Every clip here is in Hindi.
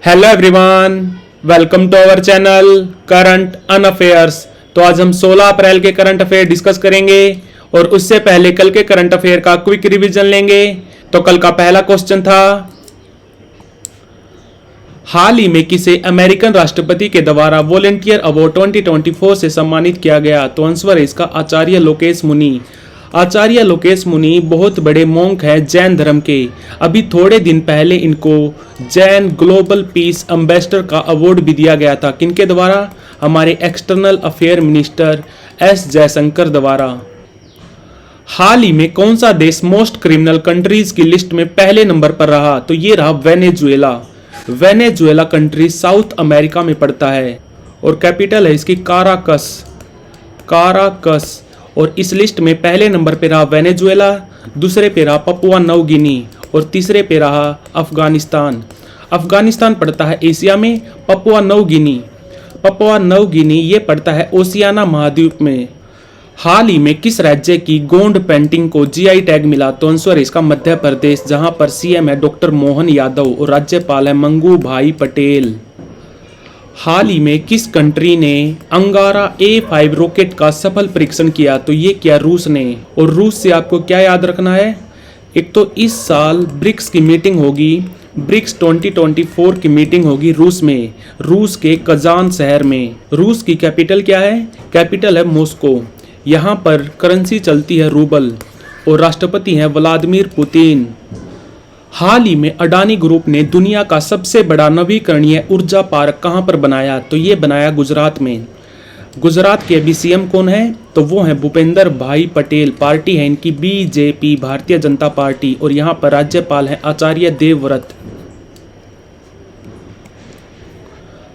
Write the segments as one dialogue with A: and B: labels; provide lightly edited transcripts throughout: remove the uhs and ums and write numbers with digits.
A: Hello everyone, welcome to our channel current un affairs. तो आज हम 16 अप्रैल के करंट अफेयर डिस्कस करेंगे और उससे पहले कल के करंट अफेयर का क्विक रिवीजन लेंगे। तो कल का पहला क्वेश्चन था, हाल ही में किसे अमेरिकन राष्ट्रपति के द्वारा वॉलेंटियर अवार्ड 2024 से सम्मानित किया गया? तो आंसर है इसका आचार्य लोकेश मुनि। आचार्य लोकेश मुनि बहुत बड़े मोंक हैं जैन धर्म के। अभी थोड़े दिन पहले इनको जैन ग्लोबल पीस एम्बेसडर का अवार्ड भी दिया गया था। किनके द्वारा? हमारे external affair minister S Jaishankar द्वारा। हाल ही में कौन सा देश मोस्ट क्रिमिनल कंट्रीज की लिस्ट में पहले नंबर पर रहा? तो ये रहा Venezuela. Venezuela country south America में पड़ता है और कैपिटल है इसकी काराकस। और इस लिस्ट में पहले नंबर पे रहा वेनेजुएला, दूसरे पे रहा पपुआ नौ गिनी और तीसरे पे रहा अफगानिस्तान। अफगानिस्तान पड़ता है एशिया में। पपुआ नौ गिनी ये पड़ता है ओशियाना महाद्वीप में। हाल ही में किस राज्य की गोंड पेंटिंग को जीआई टैग मिला? तो आंसर इसका मध्य प्रदेश, जहां पर सीएम है डॉक्टर मोहन यादव और राज्यपाल है मंगू भाई पटेल। हाल ही में किस कंट्री ने अंगारा A5 रॉकेट का सफल परीक्षण किया? तो ये किया रूस ने। और रूस से आपको क्या याद रखना है? एक तो इस साल ब्रिक्स की मीटिंग होगी, ब्रिक्स 2024 की मीटिंग होगी रूस में, रूस के कजान शहर में। रूस की कैपिटल क्या है? कैपिटल है मॉस्को। यहाँ पर करेंसी चलती है रूबल और राष्ट्रपति हैं व्लादिमीर पुतिन। हाल ही में अडानी ग्रुप ने दुनिया का सबसे बड़ा नवीकरणीय ऊर्जा पार्क कहां पर बनाया? तो ये बनाया गुजरात में। गुजरात के अभी सीएम कौन है? तो वो है भूपेंद्र भाई पटेल। पार्टी है इनकी बीजेपी, भारतीय जनता पार्टी। और यहाँ पर राज्यपाल है आचार्य देवव्रत।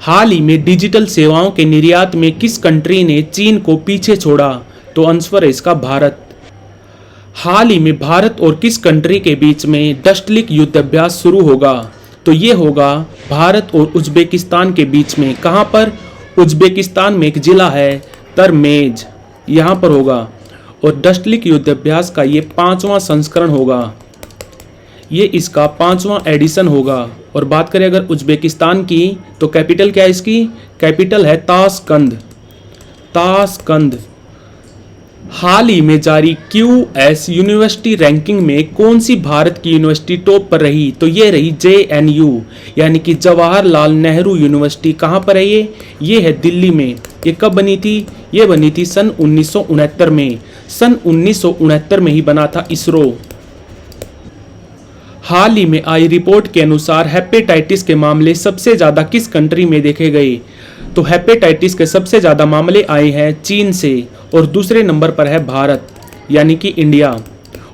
A: हाल ही में डिजिटल सेवाओं के निर्यात में किस कंट्री ने चीन को पीछे छोड़ा? तो आंसर है इसका भारत। हाल ही में भारत और किस कंट्री के बीच में डस्टलिक युद्ध अभ्यास शुरू होगा? तो ये होगा भारत और उज्बेकिस्तान के बीच में। कहां पर? उज्बेकिस्तान में एक जिला है तरमेज, यहां पर होगा। और डस्टलिक युद्ध अभ्यास का ये 5वां संस्करण होगा, ये इसका 5वां एडिशन होगा। और बात करें अगर उज्बेकिस्तान की, तो कैपिटल क्या है इसकी? कैपिटल है ताशकंद। हाल ही में जारी QS यूनिवर्सिटी रैंकिंग में कौन सी भारत की यूनिवर्सिटी टॉप पर रही? तो ये रही JNU, यानी कि जवाहरलाल नेहरू यूनिवर्सिटी। कहाँ पर है ये है दिल्ली में। ये कब बनी थी? ये बनी थी सन 1969 में। सन 1969 में ही बना था इसरो। हाल ही में आई रिपोर्ट के अनुसार हेपेटाइटिस के मामले सबसे ज्यादा किस कंट्री में देखे गए? तो हेपेटाइटिस के सबसे ज्यादा मामले आए हैं चीन से और दूसरे नंबर पर है भारत, यानी कि इंडिया।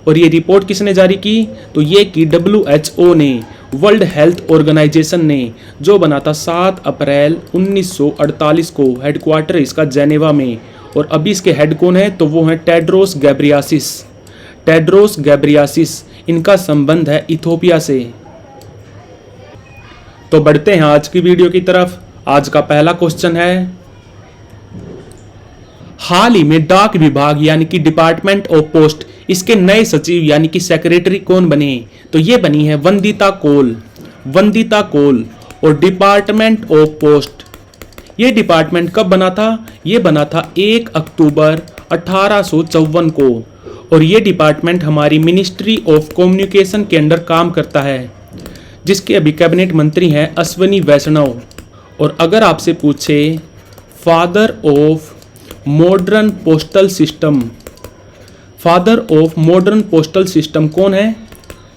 A: और ये रिपोर्ट किसने जारी की? तो ये की WHO ने, वर्ल्ड हेल्थ ऑर्गेनाइजेशन ने, जो बना था 7 अप्रैल 1948 को। हेडक्वार्टर इसका जेनेवा में। और अभी इसके हेड कौन है? तो वो है टेड्रोस गैब्रियासिस। इनका संबंध है इथोपिया से। तो बढ़ते हैं आज की वीडियो की तरफ। आज का पहला क्वेश्चन है, हाल ही में डाक विभाग यानी कि डिपार्टमेंट ऑफ पोस्ट, इसके नए सचिव यानी कि सेक्रेटरी कौन बने? तो ये बनी है वंदिता कोल। और डिपार्टमेंट ऑफ पोस्ट, ये डिपार्टमेंट कब बना था? ये बना था 1 अक्टूबर 1854 को। और ये डिपार्टमेंट हमारी मिनिस्ट्री ऑफ कम्युनिकेशन के अंडर काम करता है, जिसके अभी कैबिनेट मंत्री हैं अश्विनी वैष्णव। और अगर आपसे पूछे father of modern postal system कौन है?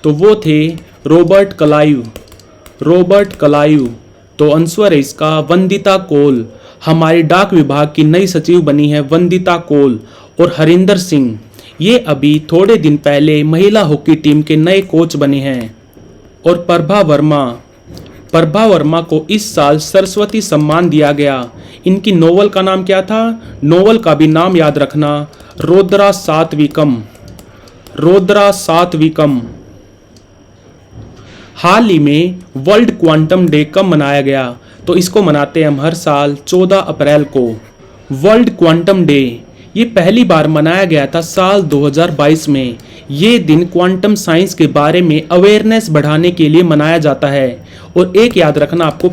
A: तो वो थे रॉबर्ट क्लाइव। तो आंसर है इसका वंदिता कोल। हमारे डाक विभाग की नई सचिव बनी है वंदिता कोल। और हरिंदर सिंह, ये अभी थोड़े दिन पहले महिला हॉकी टीम के नए कोच बने हैं। और प्रभा वर्मा को इस साल सरस्वती सम्मान दिया गया। इनकी नोवेल का नाम क्या था? नोवेल का भी नाम याद रखना, रोद्रा सात्विकम। हाल ही में वर्ल्ड क्वांटम डे कब मनाया गया? तो इसको मनाते हैं हम हर साल 14 अप्रैल को। वर्ल्ड क्वांटम डे ये पहली बार मनाया गया था साल 2022 में। ये दिन क्वांटम साइंस के बारे में अवेयरनेस बढ़ाने के लिए मनाया जाता है और एक याद रखना आपको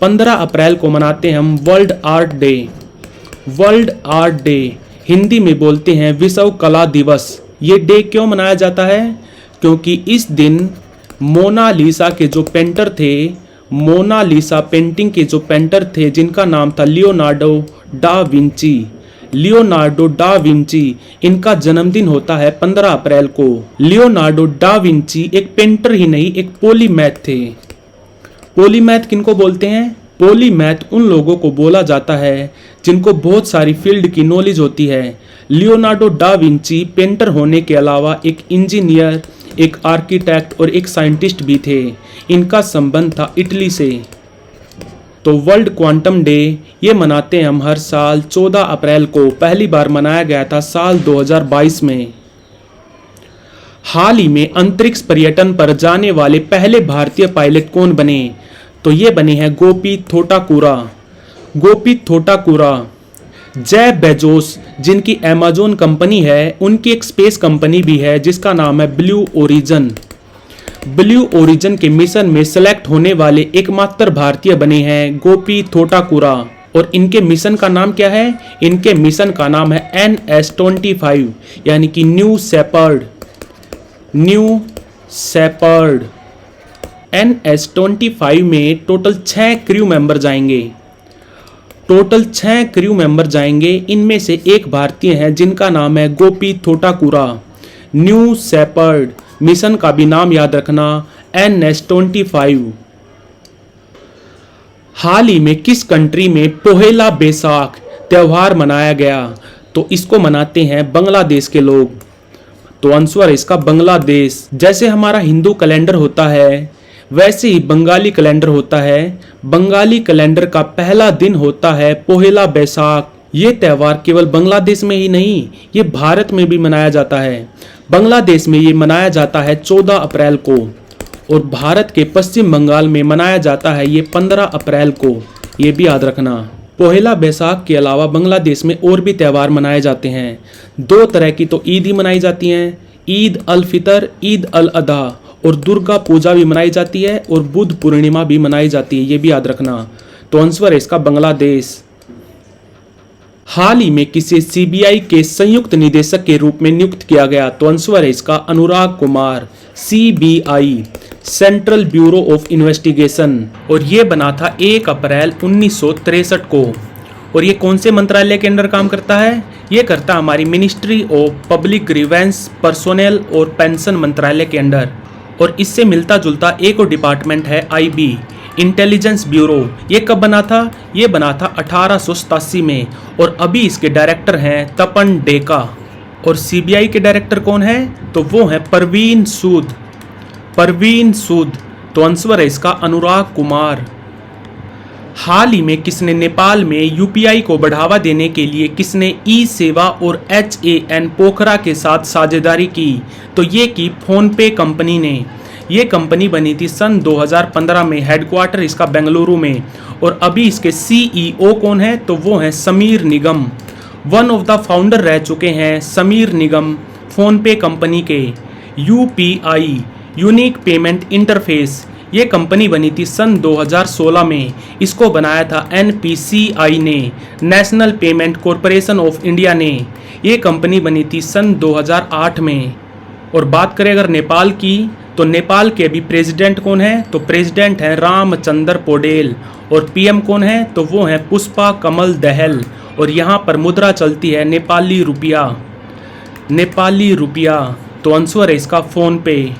A: 15 अप्रैल को मनाते हैं हम world art day. World art day Hindi में बोलते हैं विश्व कला दिवस। ये डे क्यों मनाया जाता है? क्योंकि इस दिन मोनालिसा के जो पेंटर थे, मोनालिसा पेंटिंग के जो पेंटर थे जिनका नाम था Leonardo da Vinci, Leonardo da Vinci, इनका जन्मदिन होता है 15 अप्रैल को। लियोनार्डो डा विंची एक पेंटर ही नहीं, एक पॉलीमैथ थे। पॉलीमैथ किनको बोलते हैं? पॉलीमैथ उन लोगों को बोला जाता है जिनको बहुत सारी फील्ड की नॉलेज होती है। लियोनार्डो डा विंची पेंटर होने के अलावा एक इंजीनियर, एक आर्किटेक्ट और एक साइंटिस्ट भी थे। इनका संबंध था इटली से। तो वर्ल्ड क्वांटम डे ये मनाते हैं हम हर साल 14 अप्रैल को। पहली बार मनाया गया था साल 2022 में। हाल ही में अंतरिक्ष पर्यटन पर जाने वाले पहले भारतीय पायलट कौन बने? तो ये बने हैं गोपी थोटाकुरा। गोपी थोटाकुरा। जेफ बेजोस जिनकी अमेज़न कंपनी है, उनकी एक स्पेस कंपनी भी है जिसका नाम है ब्लू ओरिजिन। ब्लू ओरिजिन के मिशन में सेलेक्ट होने वाले एकमात्र भारतीय बने हैं गोपी थोटाकुरा। और इनके मिशन का नाम क्या है? इनके मिशन का नाम है NS-25 यानी कि New Shepard. New Shepard. NS-25 में टोटल 6 क्रू मेंबर जाएंगे। टोटल 6 क्रू मेंबर जाएंगे। इनमें से एक भारतीय हैं जिनका नाम है गोपी थोटाकुरा। न्यू शेपर्ड मिशन का भी नाम याद रखना NS-25। हाल ही में किस कंट्री में पोहेला बैसाख त्योहार मनाया गया? तो इसको मनाते हैं बांग्लादेश के लोग। तो आंसर है इसका बांग्लादेश। जैसे हमारा हिंदू कैलेंडर होता है वैसे ही बंगाली कैलेंडर होता है। बंगाली कैलेंडर का पहला दिन होता है पोहेला बैसाख। ये त्यौहार केवल बांग्लादेश में ही नहीं, ये भारत में भी मनाया जाता है। बांग्लादेश में ये मनाया जाता है 14 अप्रैल को और भारत के पश्चिम बंगाल में मनाया जाता है ये 15 अप्रैल को। ये भी याद रखना। पोहेला बैसाख के अलावा बांग्लादेश में और भी त्यौहार मनाए जाते हैं। 2 तरह की तो ईद ही मनाई जाती हैं, ईद अल फितर, ईद अल अधा, और दुर्गा पूजा भी मनाई जाती है और बुद्ध पूर्णिमा भी मनाई जाती है। ये भी याद रखना। तो आंसर है इसका बांग्लादेश। हाल ही में किसे CBI के संयुक्त निदेशक के रूप में नियुक्त किया गया? तो आंसर है इसका Anurag Kumar. CBI central bureau of investigation. और ये बना था 1 अप्रैल 1963 को। और ये कौन से मंत्रालय के अंदर काम करता है? ये करता हमारी ministry of public grievance, personnel और पेंशन मंत्रालय के अंदर। और इससे मिलता जुलता एक और डिपार्टमेंट है IB इंटेलिजेंस ब्यूरो। ये कब बना था? ये बना था 1887 में और अभी इसके डायरेक्टर हैं तपन डेका। और CBI के डायरेक्टर कौन है? तो वो है परवीन सूद। परवीन सूद। तो आंसर है इसका अनुराग कुमार। हाल ही में किसने नेपाल में UPI को बढ़ावा देने के लिए किसने ई-सेवा और HAN पोखरा के साथ साझेदारी की? तो ये की फोनपे कंपनी ने। ये कंपनी बनी थी सन 2015 में, हेडक्वार्टर इसका बेंगलुरु में। और अभी इसके CEO कौन है? तो वो हैं Sameer Nigam. One of the founder रह चुके हैं समीर निगम फोनपे कंपनी के। UPI यूनिक पेमेंट इंटरफेस, ये कंपनी बनी थी सन 2016 में। इसको बनाया था NPCI ने, national payment corporation of India ने। ये कंपनी बनी थी सन 2008 में। और बात करें अगर नेपाल की, तो नेपाल के अभी प्रेसिडेंट कौन है? तो प्रेसिडेंट हैं रामचंद्र पौडेल। और PM कौन है? तो वो हैं पुष्पा कमल दहल। और यहाँ पर मुद्रा चलती है नेपाली रुपया। नेपाली रुपया। तो आंसर है इसका फोन पे।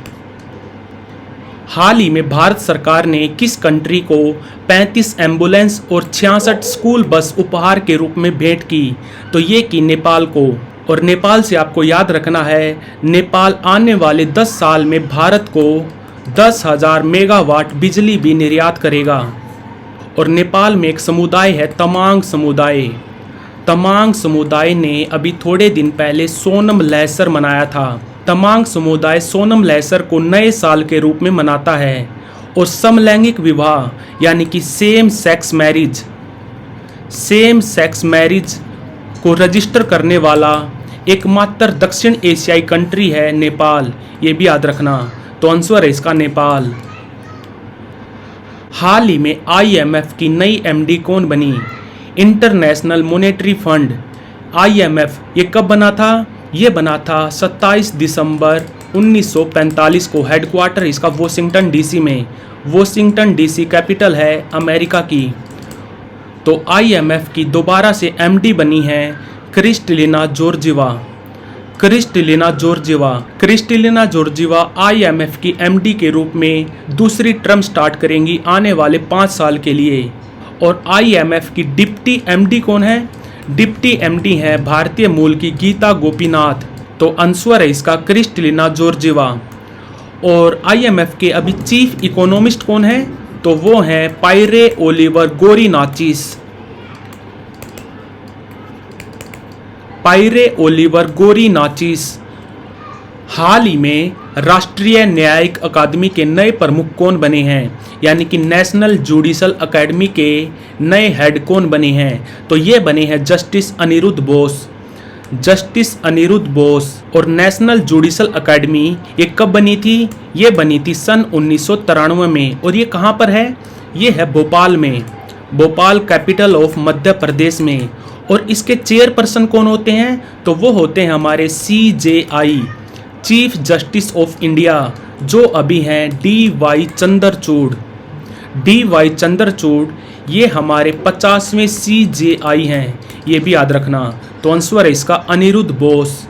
A: हाल ही में भारत सरकार ने किस कंट्री को 35 एम्बुलेंस और 66 स्कूल बस उपहार के रूप में भेंट की? तो ये की नेपाल को। और नेपाल से आपको याद रखना है, नेपाल आने वाले 10 साल में भारत को 10,000 मेगावाट बिजली भी निर्यात करेगा। और नेपाल में एक समुदाय है तमांग समुदाय। तमांग समुदाय ने अभी थोड़े दिन पहले सोनम लहसर मनाया था। तमांग समुदाय सोनम लहसर को नए साल के रूप में मनाता है। और समलैंगिक विवाह यानी कि सेम सेक्स मैरिज को रजिस्टर करने वाला एकमात्र दक्षिण एशियाई कंट्री है नेपाल। ये भी याद रखना। तो आंसर है इसका नेपाल। हाल ही में आईएमएफ की नई एमडी कौन बनी? International monetary fund. आईएमएफ ये कब बना था? ये बना था 27 दिसंबर 1945 को। हेडक्वार्टर इसका वॉशिंगटन डीसी में। वॉशिंगटन डीसी कैपिटल है अमेरिका की। तो आईएमएफ की दोबारा से एमडी बनी है Kristalina Georgieva. Kristalina Georgieva IMF की एमडी के रूप में दूसरी टर्म स्टार्ट करेंगी आने वाले 5 साल के लिए। और आईएमएफ की डिप्टी एमडी कौन है? डिप्टी एमडी है भारतीय मूल की गीता गोपीनाथ। तो आंसर है इसका क्रिस्टलिना जॉर्जिवा। और आईएमएफ के अभी चीफ इकोनॉमिस्ट कौन है? तो वो हैं Pierre Olivier Gourinchas. Pierre Olivier Gourinchas. हाल ही में राष्ट्रीय न्यायिक अकादमी के नए प्रमुख कौन बने हैं? यानी कि नेशनल जुडिशल अकेडमी के नए हेड कौन बने हैं? तो ये बने हैं जस्टिस अनिरुद्ध बोस। जस्टिस अनिरुद्ध बोस। और नेशनल जुडिशल अकेडमी ये कब बनी थी? ये बनी थी सन 1993 में। और ये कहाँ पर है? ये है भोपाल में। भोपाल कैपिटल ऑफ मध्य प्रदेश में। और इसके चेयरपर्सन कौन होते हैं? तो वो होते हैं हमारे CJI chief justice of India, जो अभी हैं DY चंद्रचूड़। DY चंद्रचूड़ ये हमारे 50वें CJI हैं, ये भी याद रखना। तो आंसर है इसका अनिरुद्ध बोस।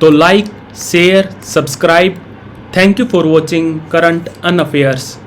A: तो like, share, subscribe. Thank you for watching current un affairs.